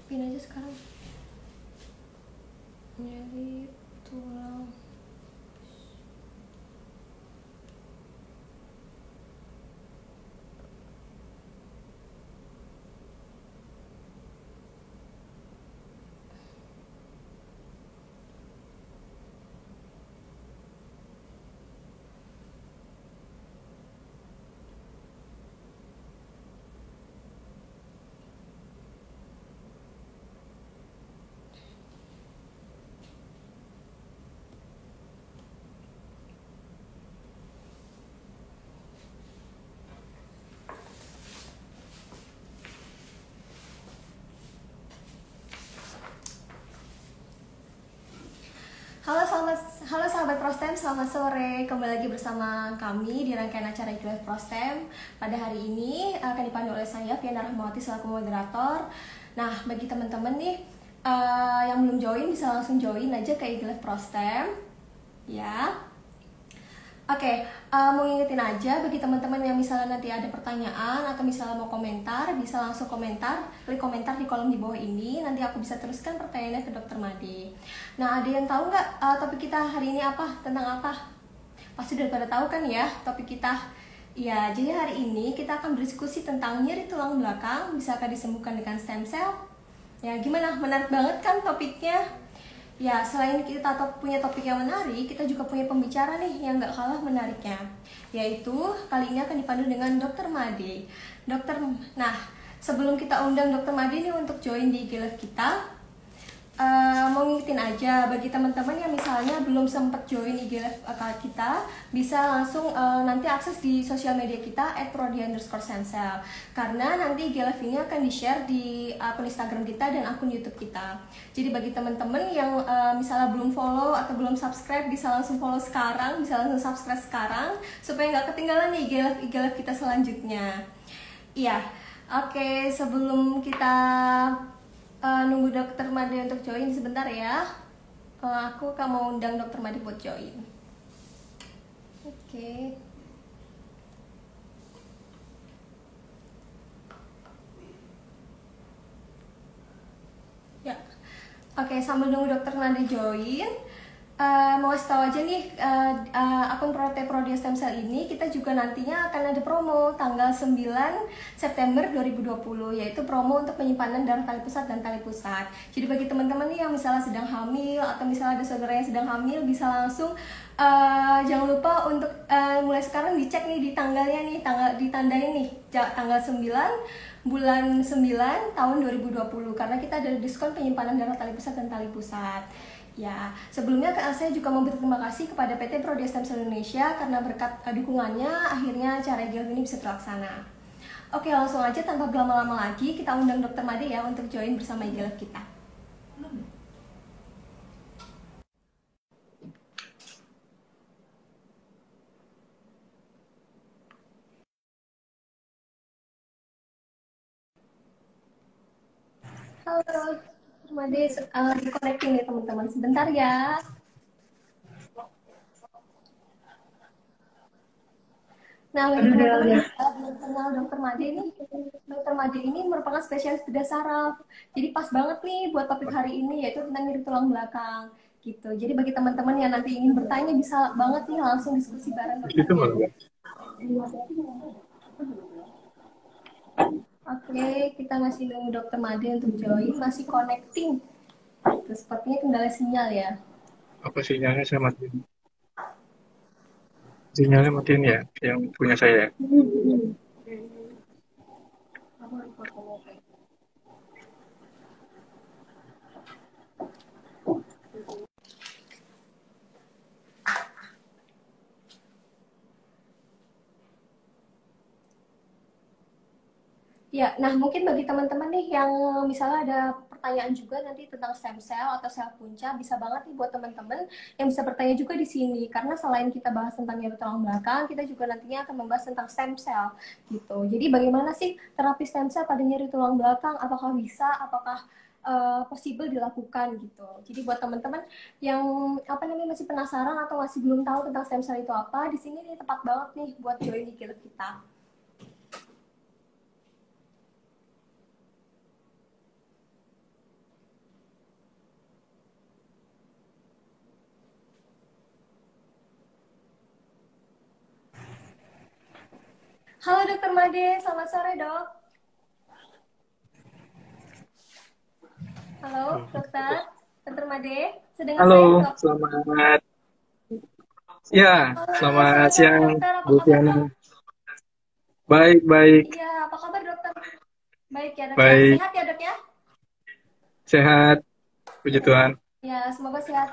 pin aja sekarang. Nyeri tulang. Halo sahabat Prostem, selamat sore. Kembali lagi bersama kami di rangkaian acara Iklan Prostem. Pada hari ini akan dipandu oleh saya, Viana Rahmawati, selaku moderator. Nah, bagi teman-teman nih yang belum join, bisa langsung join aja ke Iklan Prostem. Ya. Oke, mau ngingetin aja bagi teman-teman yang misalnya nanti ada pertanyaan atau misalnya mau komentar, bisa langsung komentar, klik komentar di kolom di bawah ini. Nanti aku bisa teruskan pertanyaannya ke Dokter Made. Nah, ada yang tahu nggak topik kita hari ini apa? Tentang apa? Pasti udah pada tahu kan ya topik kita? Ya, jadi hari ini kita akan berdiskusi tentang nyeri tulang belakang, bisakah disembuhkan dengan stem cell? Ya, gimana? Menarik banget kan topiknya? Ya, selain kita punya topik yang menarik, kita juga punya pembicara nih yang gak kalah menariknya. Yaitu, kali ini akan dipandu dengan Dokter Made. Nah, sebelum kita undang Dokter Made nih untuk join di IG Live kita, mau ngingetin aja bagi teman-teman yang misalnya belum sempat join IG Live kita, bisa langsung nanti akses di sosial media kita @prodi_stemcell, karena nanti IG Live ini akan di-share di akun Instagram kita dan akun YouTube kita. Jadi bagi teman-teman yang misalnya belum follow atau belum subscribe, bisa langsung follow sekarang, bisa langsung subscribe sekarang supaya nggak ketinggalan nih IG Live kita selanjutnya. Iya, oke, sebelum kita nunggu Dokter Made untuk join sebentar ya. Aku akan mau undang Dokter Made buat join. Oke. Ya. Oke, sambil nunggu Dokter Made join, mau kasih tahu aja nih, akun Prodi Stem Cell ini kita juga nantinya akan ada promo tanggal 9 September 2020, yaitu promo untuk penyimpanan darah tali pusat dan tali pusat. Jadi bagi teman-teman nih yang misalnya sedang hamil atau misalnya ada saudara yang sedang hamil, bisa langsung jangan lupa untuk mulai sekarang dicek nih di tanggalnya nih, ditandain nih tanggal 9 bulan 9 tahun 2020, karena kita ada diskon penyimpanan darah tali pusat dan tali pusat. Ya, sebelumnya saya juga mau berterima kasih kepada PT Prodi Stem Cell Indonesia karena berkat dukungannya akhirnya acara IGL ini bisa terlaksana. Oke, langsung aja tanpa berlama-lama lagi kita undang Dokter Made ya untuk join bersama IGL kita. Halo, Dokter Made, connecting nih teman-teman. Sebentar ya. Nah, bagi teman-teman yang belum kenal Dokter Made nih, Dokter Made ini merupakan spesialis bedah saraf. Jadi pas banget nih buat topik hari ini, yaitu tentang nyeri tulang belakang. Gitu. Jadi bagi teman-teman yang nanti ingin bertanya, bisa banget nih langsung diskusi bareng dokternya. Oke, kita masih nunggu Dokter Made untuk join, masih connecting. Terus sepertinya kendala sinyal ya. Apa sinyalnya saya matiin? Sinyalnya matiin ya, yang punya saya. Ya, nah mungkin bagi teman-teman nih yang misalnya ada pertanyaan juga nanti tentang stem cell atau sel punca, bisa banget nih buat teman-teman yang bisa bertanya juga di sini. Karena selain kita bahas tentang nyeri tulang belakang, kita juga nantinya akan membahas tentang stem cell gitu. Jadi bagaimana sih terapi stem cell pada nyeri tulang belakang? Apakah bisa? Apakah possible dilakukan gitu. Jadi buat teman-teman yang masih penasaran atau masih belum tahu tentang stem cell itu apa, di sini nih tepat banget nih buat join di klub kita. Halo Dokter Made, selamat sore dok. Halo Dokter Made, sedengar saya Halo, dok? selamat. Ya, Halo, selamat selamat sore siang, dokter, apa Bu kabar Tiana. dok? Baik, baik, Iya, apa kabar dokter? Baik ya dok ya, baik, sehat ya dok ya? sehat, puji Ya, Tuhan. ya semoga sehat.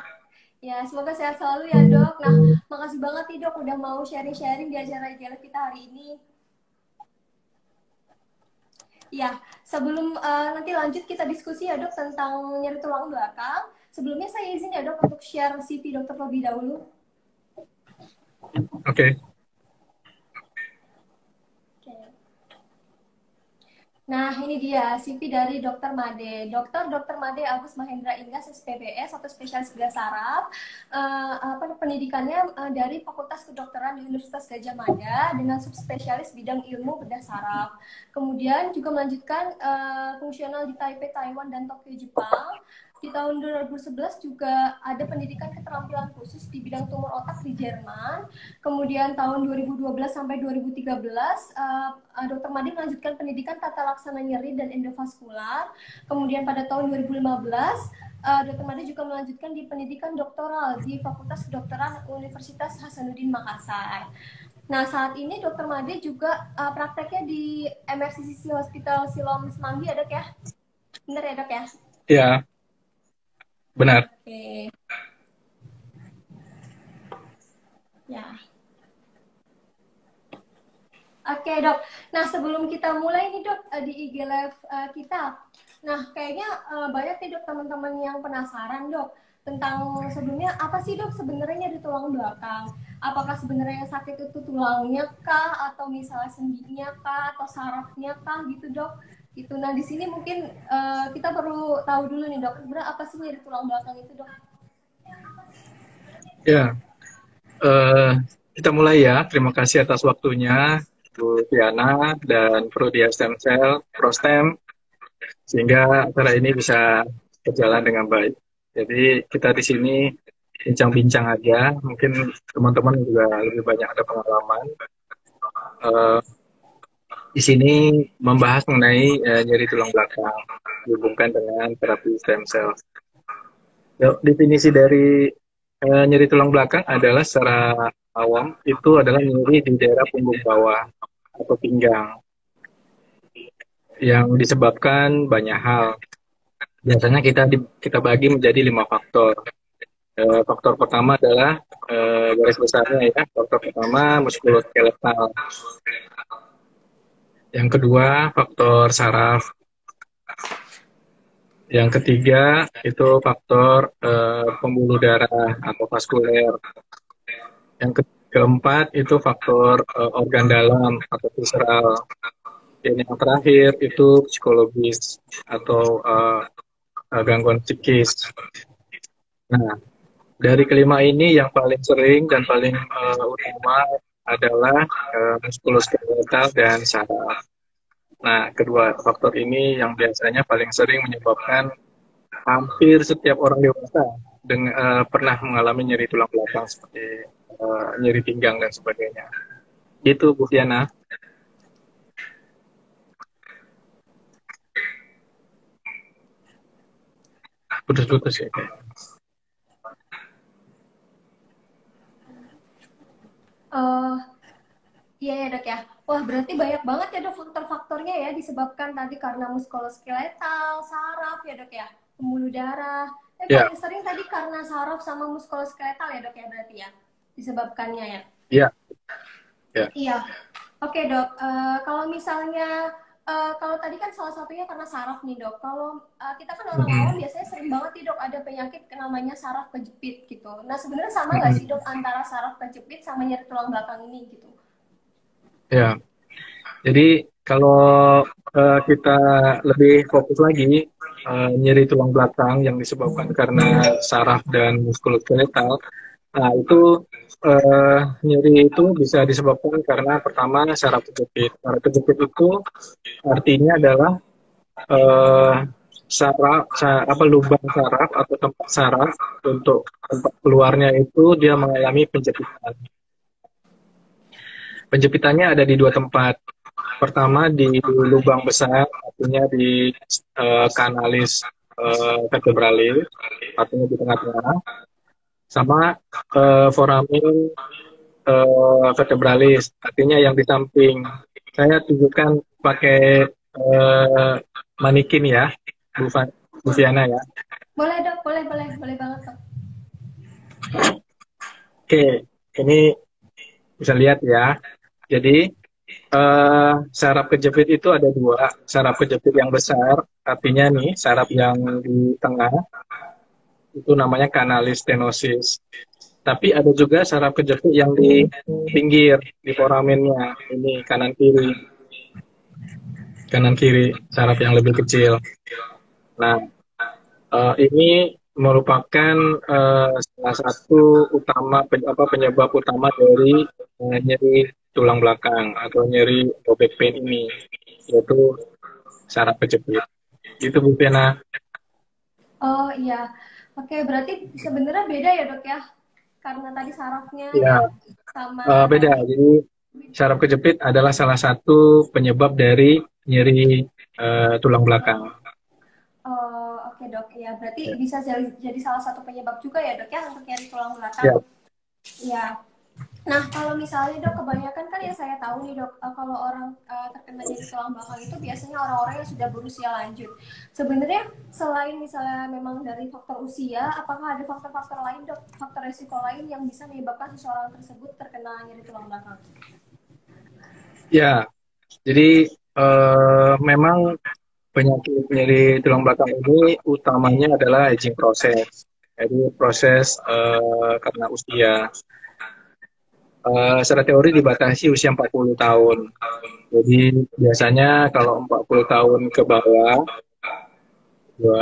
Ya, semoga sehat selalu ya dok. Nah, makasih banget nih dok udah mau sharing-sharing di acara IGLF kita hari ini. Ya, sebelum nanti lanjut kita diskusi ya dok tentang nyeri tulang belakang. Sebelumnya saya izin ya dok untuk share CV dokter terlebih dahulu. Oke, Oke. Nah, ini dia CV dari Dr. Made. Dr. Made Agus Mahendra Inggas SPBS atau spesialis bedah saraf. Pendidikannya dari Fakultas Kedokteran di Universitas Gadjah Mada dengan subspesialis bidang ilmu bedah saraf. Kemudian juga melanjutkan fungsional di Taipei, Taiwan, dan Tokyo, Jepang. Di tahun 2011 juga ada pendidikan keterampilan khusus di bidang tumor otak di Jerman. Kemudian tahun 2012 sampai 2013, Dr. Made melanjutkan pendidikan tata laksana nyeri dan endovaskular. Kemudian pada tahun 2015, Dr. Made juga melanjutkan di pendidikan doktoral di Fakultas Kedokteran Universitas Hasanuddin Makassar. Nah, saat ini Dr. Made juga prakteknya di MRCCC Hospital Siloam Semanggi ya dok ya? Bener ya dok ya? ya, benar. Oke. Ya. Oke dok, nah sebelum kita mulai nih dok di IG Live kita, nah kayaknya banyak nih dok teman-teman yang penasaran dok tentang sebelumnya apa sih dok sebenarnya di tulang belakang? Apakah sebenarnya yang sakit itu tulangnya kah atau misalnya sendinya kah atau sarafnya kah gitu dok? Gitu. Nah di sini mungkin kita perlu tahu dulu nih dok, sebenarnya apa sih nyeri tulang belakang itu dok? Ya, eh, kita mulai ya. Terima kasih atas waktunya, Bu Tiana dan Prodia Stem Cell, Prostem, sehingga acara ini bisa berjalan dengan baik. Jadi kita di sini bincang-bincang aja. Mungkin teman-teman juga lebih banyak ada pengalaman. Eh, di sini membahas mengenai nyeri tulang belakang dihubungkan dengan terapi stem cell. Definisi dari nyeri tulang belakang adalah secara awam itu adalah nyeri di daerah punggung bawah atau pinggang yang disebabkan banyak hal. Biasanya kita bagi menjadi 5 faktor. Faktor pertama adalah garis besarnya ya. Faktor pertama muskuloskeletal. Yang kedua faktor saraf. Yang ketiga itu faktor pembuluh darah atau vaskuler. Yang keempat itu faktor organ dalam atau visceral. Dan yang terakhir itu psikologis atau gangguan psikis. Nah, dari kelima ini yang paling sering dan paling utama adalah muskuloskeletal dan saraf. Nah, kedua faktor ini yang biasanya paling sering menyebabkan hampir setiap orang dewasa pernah mengalami nyeri tulang belakang seperti nyeri pinggang dan sebagainya. Itu Bu Diana. Putus-putus ya. Uh, Iya ya dok ya. Wah berarti banyak banget ya dok faktor-faktornya ya disebabkan tadi karena muskuloskeletal, saraf ya dok ya, pembuluh darah. Ya, Paling sering tadi karena saraf sama muskuloskeletal ya dok ya berarti ya disebabkannya ya. ya, ya. Iya. Oke dok. Kalau misalnya kalau tadi kan salah satunya karena saraf nih dok. Kalau kita kan orang awam Mm-mm. biasanya sering banget nih dok ada penyakit namanya saraf kejepit gitu. Nah sebenarnya sama nggak sih Mm-mm. dok antara saraf kejepit sama nyeri tulang belakang ini gitu? Ya, jadi kalau kita lebih fokus lagi nyeri tulang belakang yang disebabkan karena saraf dan muskuloskeletal, nah itu nyeri itu bisa disebabkan karena pertama saraf kejepit. Saraf kejepit itu artinya adalah eh, lubang saraf atau tempat saraf untuk tempat keluarnya itu dia mengalami penjepitan. Penjepitannya ada di dua tempat. Pertama di lubang besar, artinya di kanalis vertebralis, artinya di tengah-tengah, sama foramen vertebralis, artinya yang di samping. Saya tunjukkan pakai manikin ya, Bu Fiana ya. Boleh dok, boleh banget dok. Oke, ini bisa lihat ya. Jadi saraf kejepit itu ada dua. Saraf kejepit yang besar, artinya nih saraf yang di tengah itu namanya kanalis stenosis. Tapi ada juga saraf kejepit yang di pinggir, di foramennya. Ini kanan kiri saraf yang lebih kecil. Nah, ini merupakan salah satu penyebab utama dari nyeri tulang belakang atau nyeri low back pain ini, yaitu saraf kejepit. Gitu Bu Fiana. Oh iya, oke berarti sebenarnya beda ya dok ya, karena tadi sarafnya Ya, sama. beda. Jadi saraf kejepit adalah salah satu penyebab dari nyeri tulang belakang. Oh, oke dok, ya berarti bisa jadi salah satu penyebab juga ya dok ya untuk nyeri tulang belakang. Ya. Ya. Nah kalau misalnya dok, kebanyakan kan yang saya tahu nih dok, kalau orang terkena nyeri tulang belakang itu biasanya orang-orang yang sudah berusia lanjut. Sebenarnya selain misalnya memang dari faktor usia, apakah ada faktor-faktor lain dok, faktor resiko lain yang bisa menyebabkan seseorang tersebut terkena nyeri tulang belakang? Ya, jadi memang penyakit nyeri tulang belakang ini utamanya adalah aging process. Jadi proses karena usia. Secara teori dibatasi usia 40 tahun. Jadi biasanya kalau 40 tahun ke bawah,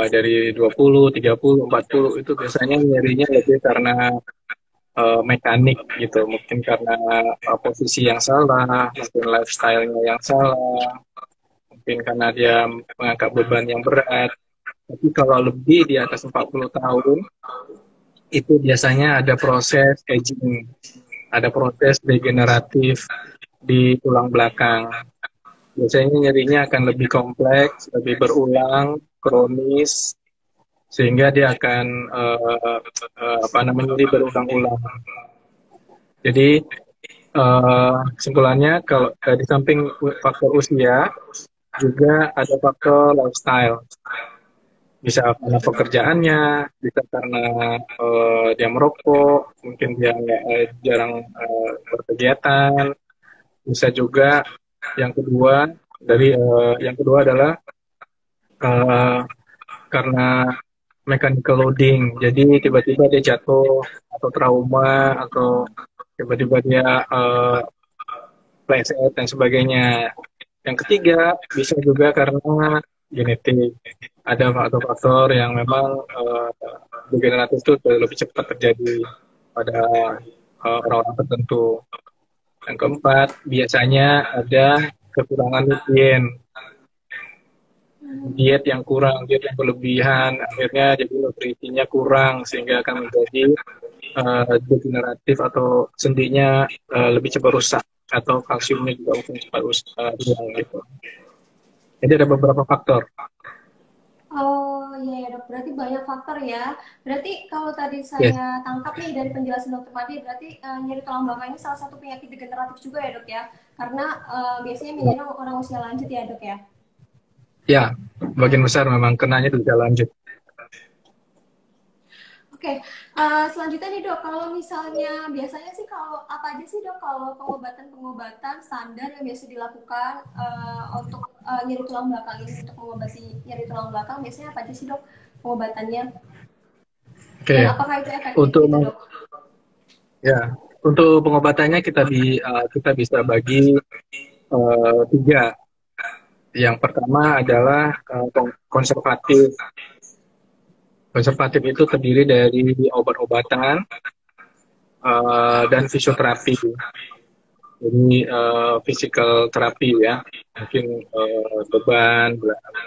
dari 20, 30, 40 itu biasanya nyerinya lebih karena mekanik gitu. Mungkin karena posisi yang salah, mungkin lifestyle-nya yang salah, mungkin karena dia mengangkat beban yang berat. Tapi kalau lebih di atas 40 tahun, itu biasanya ada proses aging, ada proses degeneratif di tulang belakang. Biasanya nyerinya akan lebih kompleks, lebih berulang, kronis, sehingga dia akan nyeri berulang-ulang. Jadi kesimpulannya kalau di samping faktor usia, juga ada faktor lifestyle. Bisa karena pekerjaannya, bisa karena dia merokok, mungkin dia jarang berkegiatan. Bisa juga yang kedua adalah karena mechanical loading. Jadi tiba-tiba dia jatuh atau trauma atau tiba-tiba dia pleset dan sebagainya. Yang ketiga bisa juga karena genetik. Ada faktor-faktor yang memang degeneratif itu lebih cepat terjadi pada orang-orang tertentu. Yang keempat, biasanya ada kekurangan nutrien. Diet yang kurang, diet yang berlebihan, akhirnya jadi nutrisinya kurang, sehingga akan menjadi degeneratif atau sendinya lebih cepat rusak, atau kalsiumnya juga mungkin cepat hilang gitu. Jadi ada beberapa faktor. Oh iya ya dok, berarti banyak faktor ya. Berarti kalau tadi saya tangkap nih dari penjelasan dokter tadi, berarti nyeri tulang belakang ini salah satu penyakit degeneratif juga ya dok ya, karena biasanya menyerang orang usia lanjut ya dok ya. Ya, bagian besar memang kenanya di usia lanjut. Oke, selanjutnya nih dok, kalau misalnya biasanya sih kalau apa aja sih dok kalau pengobatan standar yang biasa dilakukan untuk nyeri tulang belakang ini, untuk mengobati nyeri tulang belakang biasanya apa aja sih dok pengobatannya? Oke. Dan apakah itu efektif gitu dok? Ya, untuk pengobatannya kita bisa bagi tiga. Yang pertama adalah konservatif. Konservatif itu terdiri dari obat-obatan dan fisioterapi. Jadi physical terapi ya, mungkin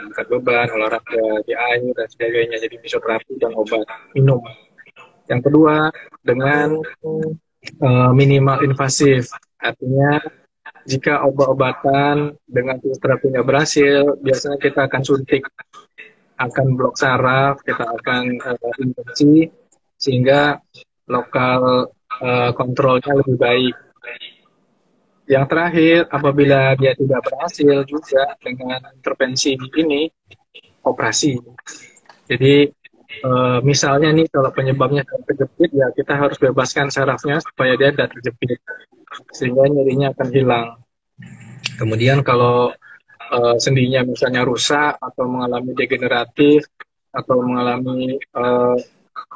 angkat beban, olahraga di air dan sebagainya. Jadi fisioterapi dan obat minum. Yang kedua dengan minimal invasif, artinya jika obat-obatan dengan fisioterapi nggak berhasil, biasanya kita akan suntik, akan blok saraf, kita akan injeksi, sehingga lokal kontrolnya lebih baik. Yang terakhir, apabila dia tidak berhasil juga dengan intervensi ini, operasi. Jadi misalnya nih kalau penyebabnya terjepit, ya kita harus bebaskan sarafnya supaya dia tidak terjepit, sehingga nyerinya akan hilang. Kemudian kalau sendinya misalnya rusak atau mengalami degeneratif atau mengalami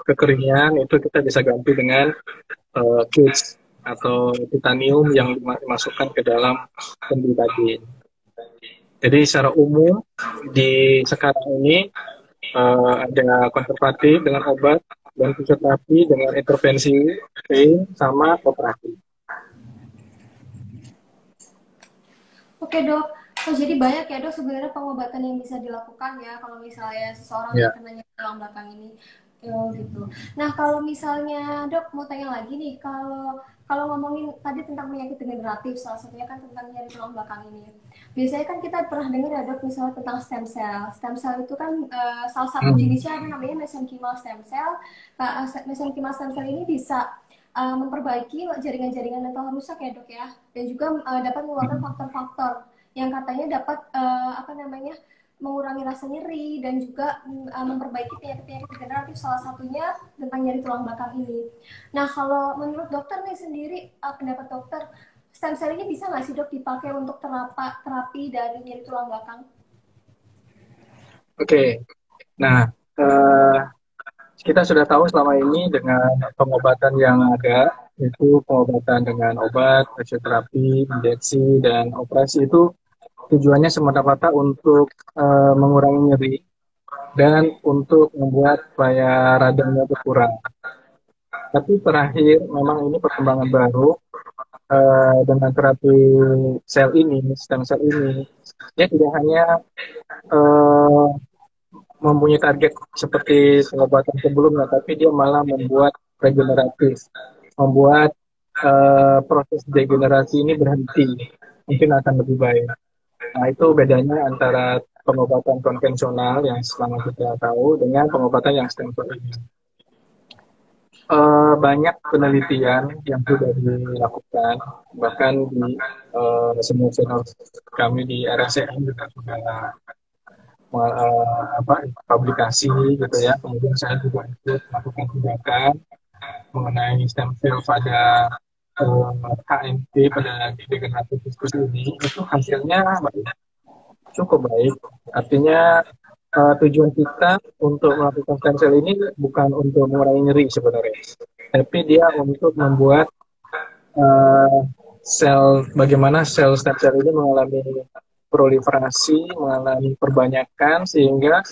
kekeringan, itu kita bisa ganti dengan cage atau titanium yang dimasukkan ke dalam sendi tadi. Jadi secara umum di sekarang ini ada konservatif dengan obat dan fisioterapi dengan intervensi pain sama operasi. Oke dok, oh, jadi banyak ya dok sebenarnya pengobatan yang bisa dilakukan ya kalau misalnya seseorang Ya. terkena tulang belakang ini. Gitu. Nah kalau misalnya dok mau tanya lagi nih, kalau ngomongin tadi tentang penyakit degeneratif, salah satunya kan tentang nyeri tulang belakang ini. Biasanya kan kita pernah dengar ya dok, misalnya tentang stem cell. Stem cell itu kan salah satu jenisnya ada namanya mesenchymal stem cell. Mesenchymal stem cell ini bisa memperbaiki jaringan-jaringan mental rusak ya dok ya, dan juga dapat mengeluarkan faktor-faktor yang katanya dapat mengurangi rasa nyeri dan juga memperbaiki penyakit-penyakit degeneratif, salah satunya tentang nyeri tulang belakang ini. Nah kalau menurut dokter nih sendiri, pendapat dokter, stem cell ini bisa nggak sih dok dipakai untuk terapi dari nyeri tulang belakang? Oke. Nah, kita sudah tahu selama ini dengan pengobatan yang ada, itu pengobatan dengan obat, fisioterapi, injeksi, dan operasi itu tujuannya semata-mata untuk mengurangi nyeri dan untuk membuat supaya radangnya berkurang. Tapi terakhir memang ini perkembangan baru dengan terapi sel ini, stem cell ini, dia tidak hanya eh, mempunyai target seperti pengobatan sebelumnya, tapi dia malah membuat regeneratif, membuat proses degenerasi ini berhenti, mungkin akan lebih baik. Nah, itu bedanya antara pengobatan konvensional yang selama kita tahu dengan pengobatan yang stem cell ini. Banyak penelitian yang sudah dilakukan, bahkan di senior-senior kami di RSCM juga sudah publikasi gitu ya. Kemudian saya juga ikut melakukan tindakan mengenai stem cell pada HNP, pada degeneratif diskus ini, itu hasilnya baik, cukup baik. Artinya tujuan kita untuk melakukan stem cell ini bukan untuk mengurangi nyeri sebenarnya, tapi dia untuk membuat bagaimana sel stem cell ini mengalami proliferasi, mengalami perbanyakan, sehingga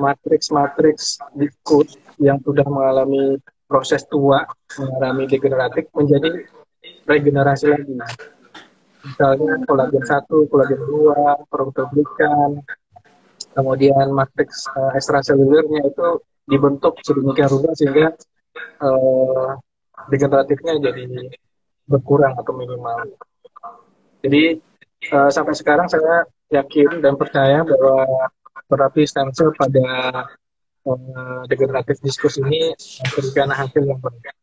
matriks-matriks diskus yang sudah mengalami proses tua, mengalami degeneratif, menjadi regenerasi lagi. Misalnya kolagen 1, kolagen 2, proteoglikan, kemudian matriks ekstraselulernya itu dibentuk sedemikian rupa sehingga degeneratifnya jadi berkurang atau minimal. Jadi sampai sekarang saya yakin dan percaya bahwa terapi stem cell pada degeneratif diskus ini memberikan hasil yang baik.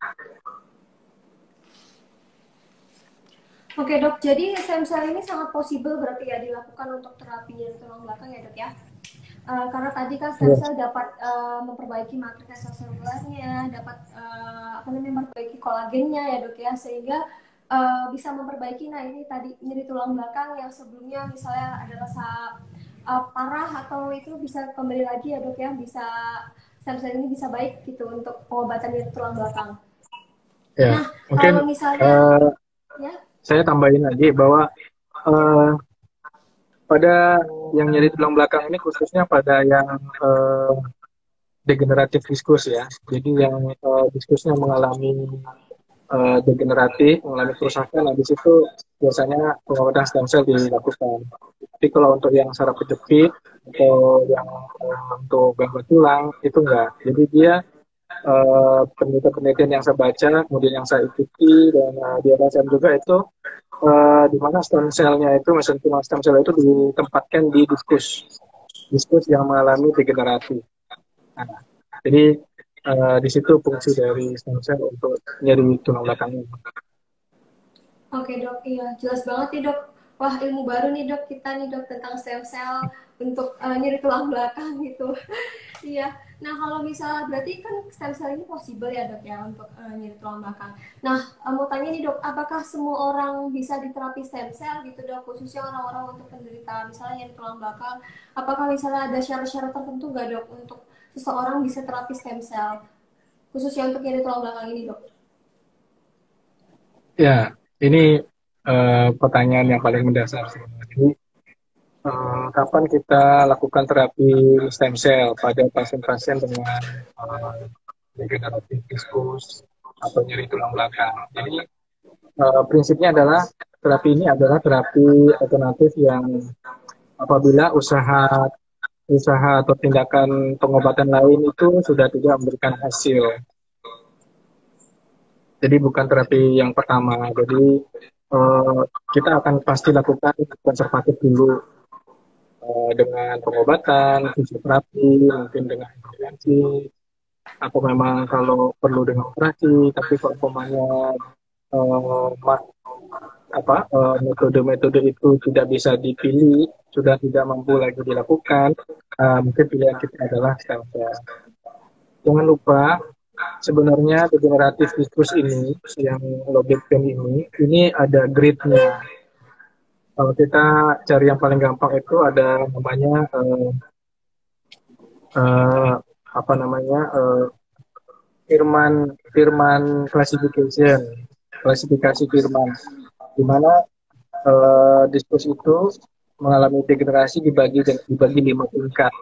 Oke dok, jadi stem cell ini sangat possible berarti ya dilakukan untuk terapi nyeri tulang belakang ya dok ya? Karena tadi kan stem cell dapat memperbaiki matriks ekstraselulernya, dapat memperbaiki kolagennya ya dok ya, sehingga bisa memperbaiki ini tadi nyeri tulang belakang yang sebelumnya misalnya ada rasa parah atau itu bisa kembali lagi ya dok ya, bisa stem cell ini bisa baik gitu untuk pengobatan nyeri tulang belakang. Ya, nah mungkin kalau misalnya ya, saya tambahin lagi bahwa pada yang nyeri tulang belakang ini khususnya pada yang degeneratif diskus ya. Jadi yang diskusnya mengalami degeneratif, mengalami kerusakan, habis itu biasanya pengobatan stem cell dilakukan. Tapi kalau untuk yang saraf kejepit atau yang untuk gangguan tulang itu enggak. Jadi dia penelitian-penelitian yang saya baca, kemudian yang saya ikuti, dan di LSM juga itu di mana stem cell-nya itu, mesenterimal stem cell itu ditempatkan di diskus yang mengalami degenerasi. Nah, jadi di situ fungsi dari stem cell untuk nyeri tulang belakang ini. Oke dok, iya jelas banget nih dok. Wah ilmu baru nih dok kita nih dok tentang stem cell untuk nyeri tulang belakang gitu. Iya. Nah kalau misal berarti kan stem cell ini possible ya dok ya untuk nyeri tulang belakang. Nah mau tanya nih dok, apakah semua orang bisa diterapi stem cell gitu dok? Khususnya orang-orang untuk penderita misalnya nyeri tulang belakang. Apakah misalnya ada syarat-syarat tertentu nggak dok untuk seseorang bisa terapi stem cell? Khususnya untuk nyeri tulang belakang ini dok. Ya, ini pertanyaan yang paling mendasar sebenarnya. Jadi, kapan kita lakukan terapi stem cell pada pasien-pasien dengan degeneratif diskus atau nyeri tulang belakang? Jadi, prinsipnya adalah terapi ini adalah terapi alternatif yang apabila usaha atau tindakan pengobatan lain itu sudah tidak memberikan hasil. Jadi bukan terapi yang pertama. Jadi kita akan pasti lakukan konservatif dulu dengan pengobatan, fisioterapi, mungkin dengan intervensi, atau memang kalau perlu dengan operasi. Tapi kalau umpamanya uh, metode-metode itu tidak bisa dipilih, sudah tidak mampu lagi dilakukan, mungkin pilihan kita adalah stem cell. Jangan lupa, sebenarnya degeneratif diskus ini, yang low back pain ini ada grade-nya. Kalau kita cari yang paling gampang itu ada namanya uh, apa namanya Firman classification, klasifikasi Firman, di mana diskus itu mengalami degenerasi dibagi 5 tingkat,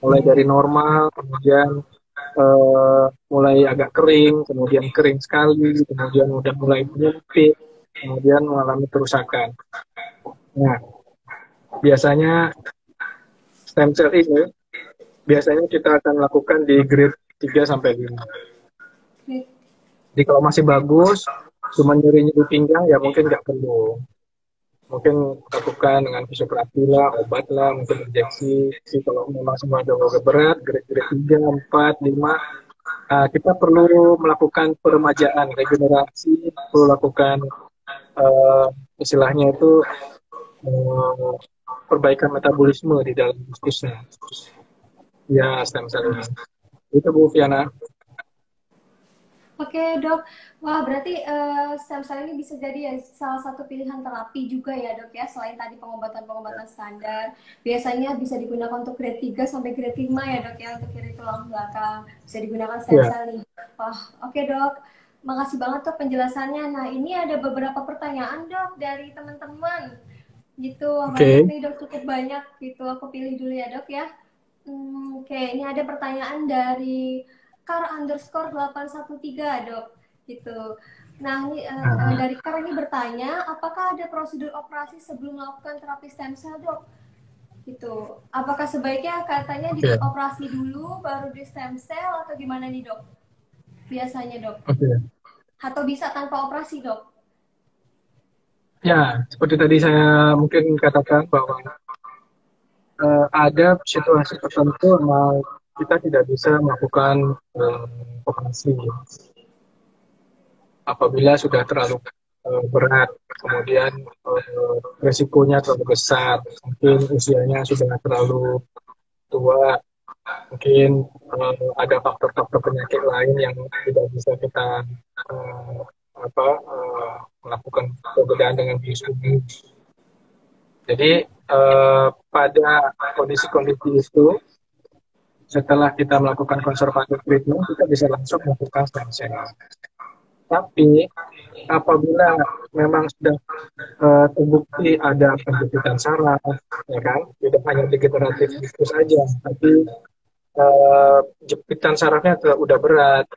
mulai dari normal, kemudian mulai agak kering, kemudian kering sekali, kemudian udah mulai menyempit, kemudian mengalami kerusakan. Nah, biasanya stem cell ini biasanya kita akan lakukan di grade 3 sampai 5. Jadi kalau masih bagus, cuma nyeri-nyeri pinggang ya mungkin nggak perlu. Mungkin lakukan dengan fisioterapi lah, obat lah, mungkin injeksi. Jadi kalau memang semua udah berat, grade 3, 4, 5, kita perlu melakukan peremajaan, regenerasi, perlu lakukan istilahnya itu perbaikan metabolisme di dalam diskusnya. Ya, stem cell. Itu Bu Fiana. Oke dok, wah berarti stem cell ini bisa jadi ya salah satu pilihan terapi juga ya dok ya, selain tadi pengobatan-pengobatan standar. Biasanya bisa digunakan untuk grade 3 sampai grade 5 ya dok ya, untuk nyeri tulang belakang. Bisa digunakan stem cell nih. Wah oke dok, makasih banget tuh penjelasannya. Nah ini ada beberapa pertanyaan dok dari teman-teman gitu. Banyak nih dok, cukup banyak gitu. Aku pilih dulu ya dok ya. Oke, ini ada pertanyaan dari car_813 dok gitu. Nah ini dari Kar ini bertanya, apakah ada prosedur operasi sebelum melakukan terapi stem cell dok? Gitu. Apakah sebaiknya katanya dioperasi dulu baru di stem cell atau gimana nih dok? Biasanya dok? Atau bisa tanpa operasi dok? Ya, seperti tadi saya mungkin katakan bahwa ada situasi tertentu memang kita tidak bisa melakukan operasi apabila sudah terlalu berat, kemudian resikonya terlalu besar, mungkin usianya sudah terlalu tua, mungkin ada faktor-faktor penyakit lain yang tidak bisa kita melakukan perbedaan dengan bius umum. Jadi pada kondisi-kondisi itu, setelah kita melakukan konservatif treatment, kita bisa langsung melakukan stem cell. Tapi apabila memang sudah terbukti ada penjempitan saraf, ya kan, tidak hanya degeneratif diskus saja, tapi jempitan sarafnya udah berat,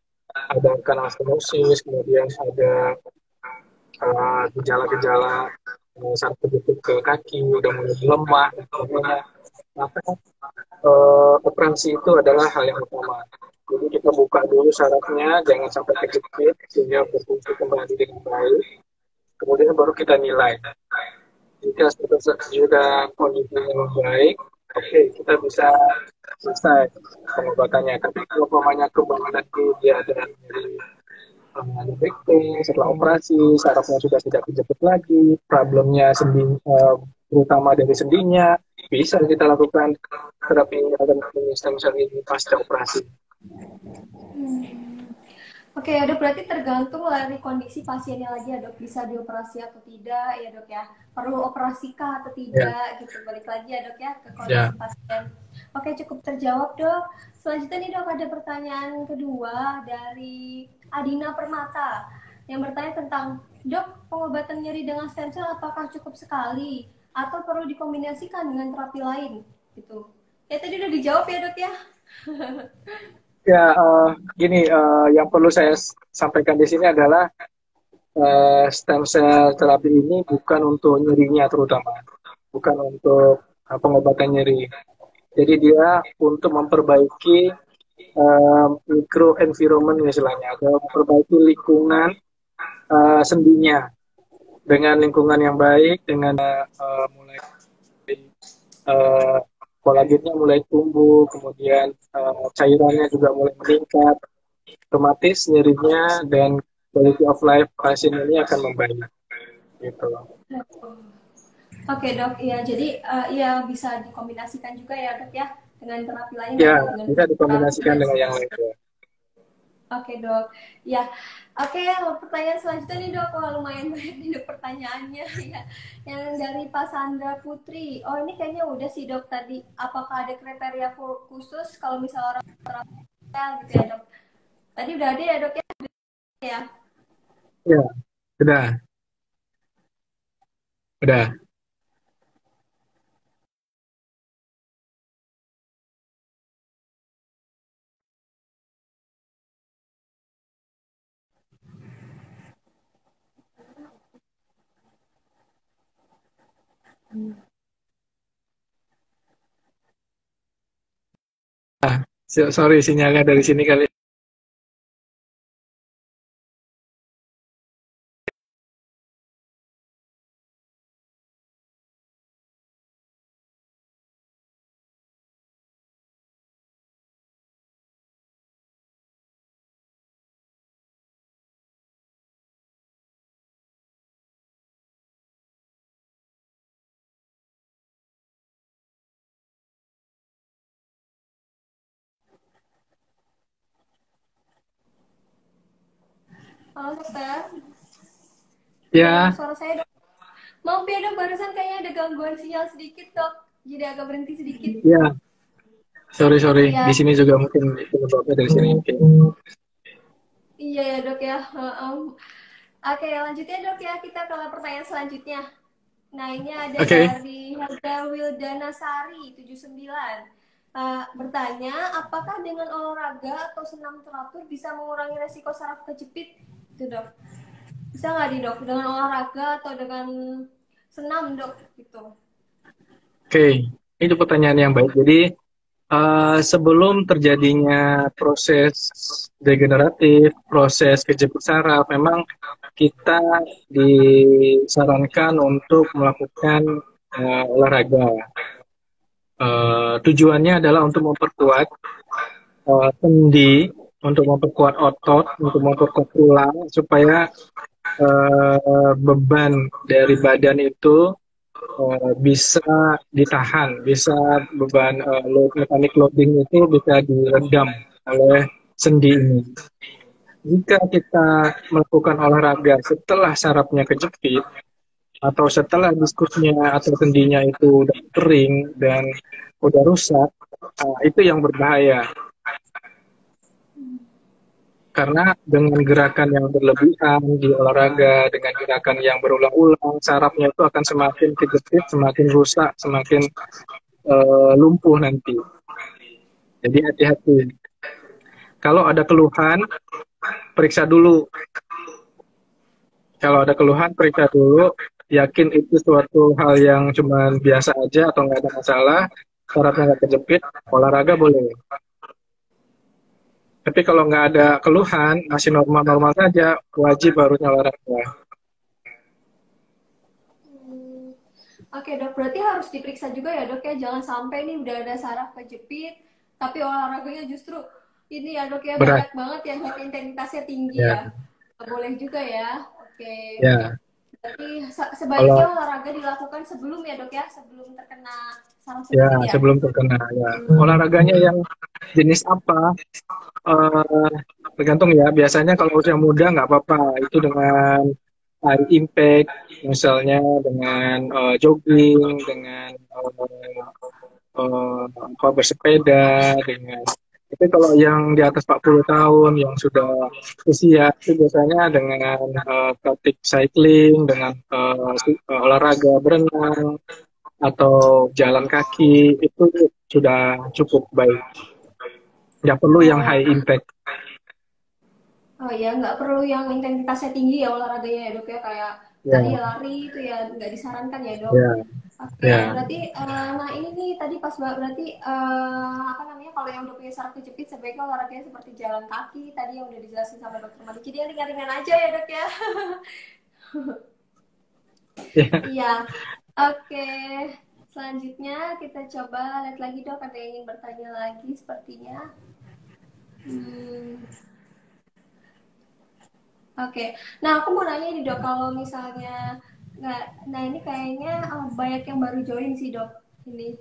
ada kanal stenosis, kemudian ada gejala-gejala saraf kejepit ke kaki, udah mulai lemah, dan sebagainya. Maka operasi itu adalah hal yang utama. Jadi kita kita buka dulu sarafnya, jangan sampai kejepit sehingga berfungsi kembali dengan baik. Kemudian baru kita nilai. Jika sudah kondisinya membaik, oke, kita bisa selesai pengobatannya. Tapi kalau umpamanya kembali nanti dia ada back pain setelah operasi, sarafnya sudah tidak kejepit lagi, problemnya sendi, terutama dari sendinya, bisa kita lakukan terapi stem cell ini pasca operasi. Oke ya dok, berarti tergantung dari kondisi pasiennya lagi ya dok, bisa dioperasi atau tidak ya dok ya, perlu operasi kah atau tidak gitu, balik lagi ya dok ya ke kondisi pasien. Oke, cukup terjawab dok. Selanjutnya nih dok, ada pertanyaan kedua dari Adina Permata yang bertanya tentang dok, pengobatan nyeri dengan stem cell apakah cukup sekali atau perlu dikombinasikan dengan terapi lain gitu. Ya tadi udah dijawab ya dok ya. Ya, gini, yang perlu saya sampaikan di sini adalah stem cell terapi ini bukan untuk nyerinya terutama, bukan untuk pengobatan nyeri. Jadi dia untuk memperbaiki micro environment istilahnya, atau memperbaiki lingkungan sendinya dengan lingkungan yang baik, dengan mulai kolagennya mulai tumbuh, kemudian cairannya juga mulai meningkat, otomatis nyerinya dan quality of life pasien ini akan membaik. Gitu. Oke dok, ya jadi ya bisa dikombinasikan juga ya dok ya dengan terapi lain. Ya, bisa dikombinasikan dengan yang lain. Ya. Oke dok, ya. Oke, pertanyaan selanjutnya nih dok, wah lumayan banyak nih dok pertanyaannya ya. Yang dari Pak Sandra Putri, oh ini kayaknya udah sih dok tadi, apakah ada kriteria khusus kalau misalnya orang terapi gitu ya dok? Tadi udah ada ya dok ya? Ya, sudah. Udah. Sorry, sinyalnya dari sini kali. Halo dokter. Ya. Suara saya dok. Maaf ya dok, barusan kayaknya ada gangguan sinyal sedikit dok, jadi agak berhenti sedikit. Ya. Sorry. Ya. Di sini juga mungkin penyebabnya dari sini mungkin. Iya ya dok ya. Oke, lanjutnya dok ya, kita ke pertanyaan selanjutnya. Nah ini ada dari Helga Wildana Sari 79. Bertanya, apakah dengan olahraga atau senam teratur bisa mengurangi resiko saraf kejepit? Itu dok. Bisa nggak di dok dengan olahraga atau dengan senam dok gitu? Oke, itu pertanyaan yang baik. Jadi sebelum terjadinya proses degeneratif, proses kejepit saraf, memang kita disarankan untuk melakukan olahraga. Tujuannya adalah untuk memperkuat sendi, untuk memperkuat otot, untuk memperkuat tulang, supaya beban dari badan itu bisa ditahan, bisa beban mechanic loading itu bisa diredam oleh sendi ini. Jika kita melakukan olahraga setelah sarafnya kejepit, atau setelah diskusnya atau sendinya itu udah kering dan udah rusak, itu yang berbahaya. Karena dengan gerakan yang berlebihan di olahraga, dengan gerakan yang berulang-ulang, sarafnya itu akan semakin kejepit, semakin rusak, semakin lumpuh nanti. Jadi hati-hati. Kalau ada keluhan, periksa dulu. Kalau ada keluhan, periksa dulu. Yakin itu suatu hal yang cuma biasa aja atau nggak ada masalah, sarafnya nggak kejepit, olahraga boleh. Tapi kalau nggak ada keluhan, masih normal-normal saja, wajib harusnya olahraga. Hmm, Oke dok, berarti harus diperiksa juga ya dok ya, jangan sampai nih udah ada saraf kejepit, tapi olahraganya justru ini ya dok ya Berat, banyak banget yang intensitasnya tinggi ya, ya. Nggak boleh juga ya. Oke. ya. Berarti sebaiknya Kalau olahraga dilakukan sebelum ya dok ya, sebelum terkena saraf ya kejepit ya. sebelum terkena ya. Olahraganya yang jenis apa? Eh, Tergantung ya. Biasanya kalau usia muda nggak apa-apa. Itu dengan high impact, misalnya dengan jogging, dengan bersepeda, dengan tapi kalau yang di atas 40 tahun yang sudah usia itu biasanya dengan static cycling, dengan olahraga berenang atau jalan kaki itu sudah cukup baik. Nggak perlu yang Oh, high impact. oh ya, nggak perlu yang intensitasnya tinggi ya olahraganya ya dok ya, kayak tadi Ya, lari itu ya nggak disarankan ya dok. ya, Oke, ya. berarti nah ini nih tadi pas berarti apa namanya kalau yang udah punya saraf kejepit sebaiknya olahraganya seperti jalan kaki tadi yang udah dijelasin sama dokter Madi. Jadi yang ringan-ringan aja ya dok ya. Ya. Iya. Oke. Selanjutnya kita coba lihat lagi dok, ada yang ingin bertanya lagi sepertinya. Hmm, Oke. Nah aku mau nanya nih dok, kalau misalnya nggak, nah ini kayaknya banyak yang baru join sih dok ini.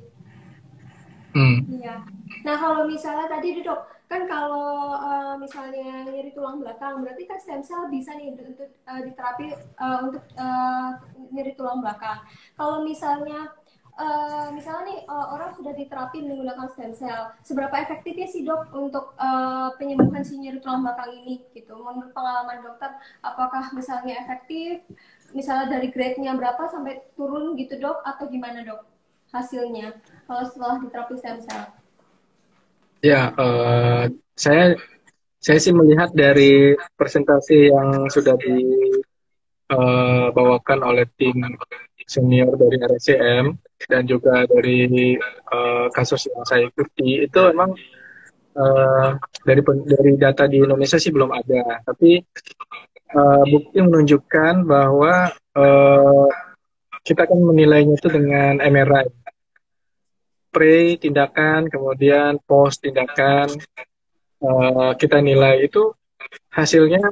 Hmm. Iya. Nah, kalau misalnya tadi dok, kan kalau misalnya nyeri tulang belakang, berarti kan stem cell bisa nih untuk diterapi untuk nyeri tulang belakang. Kalau misalnya misalnya nih orang sudah diterapi menggunakan stem cell, seberapa efektifnya sih dok untuk penyembuhan si nyeri tulang belakang ini gitu? Menurut pengalaman dokter, apakah misalnya efektif? Misalnya dari grade-nya berapa sampai turun gitu dok, atau gimana dok hasilnya? Kalau setelah diterapi stem cell. Ya, saya saya sih melihat dari presentasi yang sudah dibawakan oleh tim senior dari RSCM dan juga dari kasus yang saya ikuti itu memang eh, dari data di Indonesia sih belum ada, tapi bukti menunjukkan bahwa eh, kita kan menilainya itu dengan MRI, pre tindakan, kemudian post tindakan, kita nilai itu hasilnya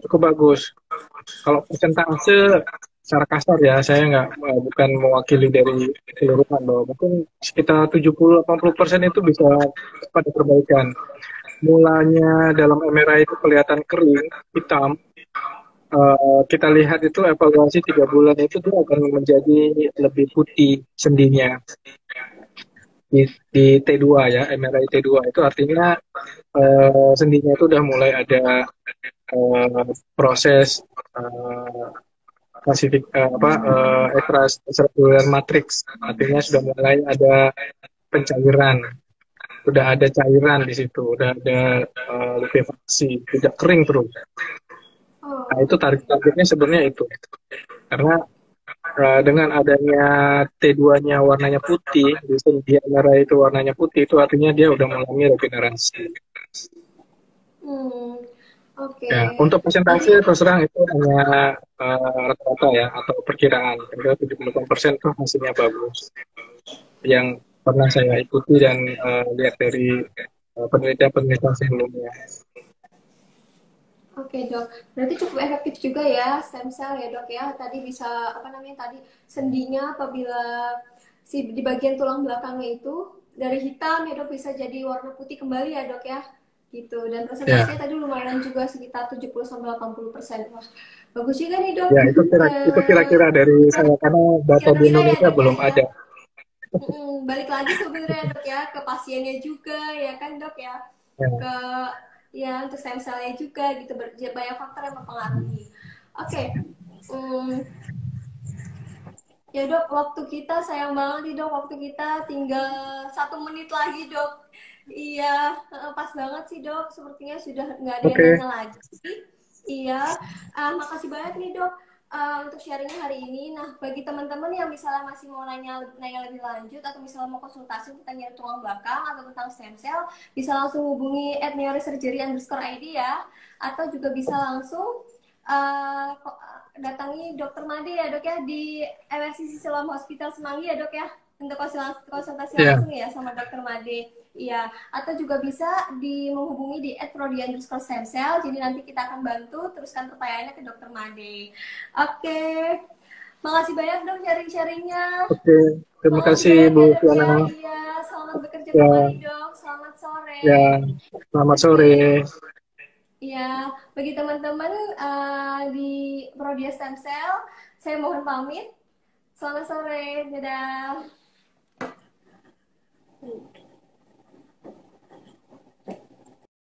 cukup bagus. Kalau persentase secara kasar ya, saya nggak bukan mewakili dari keseluruhan bahwa mungkin sekitar 70-80% itu bisa pada perbaikan. Mulanya dalam MRI itu kelihatan kering, hitam. Kita lihat itu evaluasi 3 bulan itu dia akan menjadi lebih putih sendinya di T2 ya, MRI T2 itu artinya sendinya itu udah mulai ada proses eh, extracellular matrix, artinya sudah mulai ada pencairan, sudah ada cairan di situ, sudah ada likuifaksi, tidak kering terus. Nah itu Oh, targetnya sebenarnya itu, karena dengan adanya T2-nya warnanya putih, di sendi merah itu warnanya putih, itu artinya dia udah mengalami regenerasi. hmm, oke. Ya, untuk Jadi, persentase terus terang itu hanya rata-rata ya atau perkiraan. Kira-kira 78% itu hasilnya bagus. Yang pernah saya ikuti dan lihat dari penelitian-penelitian sebelumnya. oke dok. Berarti cukup efektif juga ya stem cell ya dok ya. Tadi bisa apa namanya tadi sendinya apabila si di bagian tulang belakangnya itu dari hitam ya dok bisa jadi warna putih kembali ya dok ya. Gitu. Dan Ya, presentasinya tadi lumayan juga sekitar 70-80%. Wah, bagus juga nih dok. ya itu kira-kira dari saya karena data di Kira-kira ya Indonesia dok ya, belum iya. ada. Balik lagi sebenarnya dok ya ke pasiennya juga ya kan dok ya, Ya. ke ya untuk stem cellnya juga gitu, banyak faktor yang mempengaruhi. Oke. Hmm, ya dok, waktu kita sayang banget nih dok, waktu kita tinggal 1 menit lagi dok. Iya, pas banget sih dok, sepertinya sudah nggak ada yang Oke, nanya lagi. Iya, makasih banyak nih dok untuk sharingnya hari ini. Nah, bagi teman-teman yang misalnya masih mau nanya lebih lanjut atau misalnya mau konsultasi tentang nyeri tulang belakang atau tentang stem cell, bisa langsung hubungi @neurosurgery_id ya, atau juga bisa langsung datangi Dokter Made ya dok ya di MRCC Siloam Hospital Semanggi ya dok ya, untuk konsultasi Ya, langsung ya sama Dokter Made. Iya, atau juga bisa menghubungi di @prodi_stemcell. Jadi nanti kita akan bantu teruskan pertanyaannya ke Dokter Made. Oke, makasih banyak dok sharing-sharingnya. oke. Terima Makasih kasih banyak Bu ya dok ya. Fiana. Iya, selamat bekerja kembali Ya, dok. Selamat sore. ya. Selamat Oke. sore. Iya, bagi teman-teman di Prodia Stem Cell, saya mohon pamit. Selamat sore, dadah.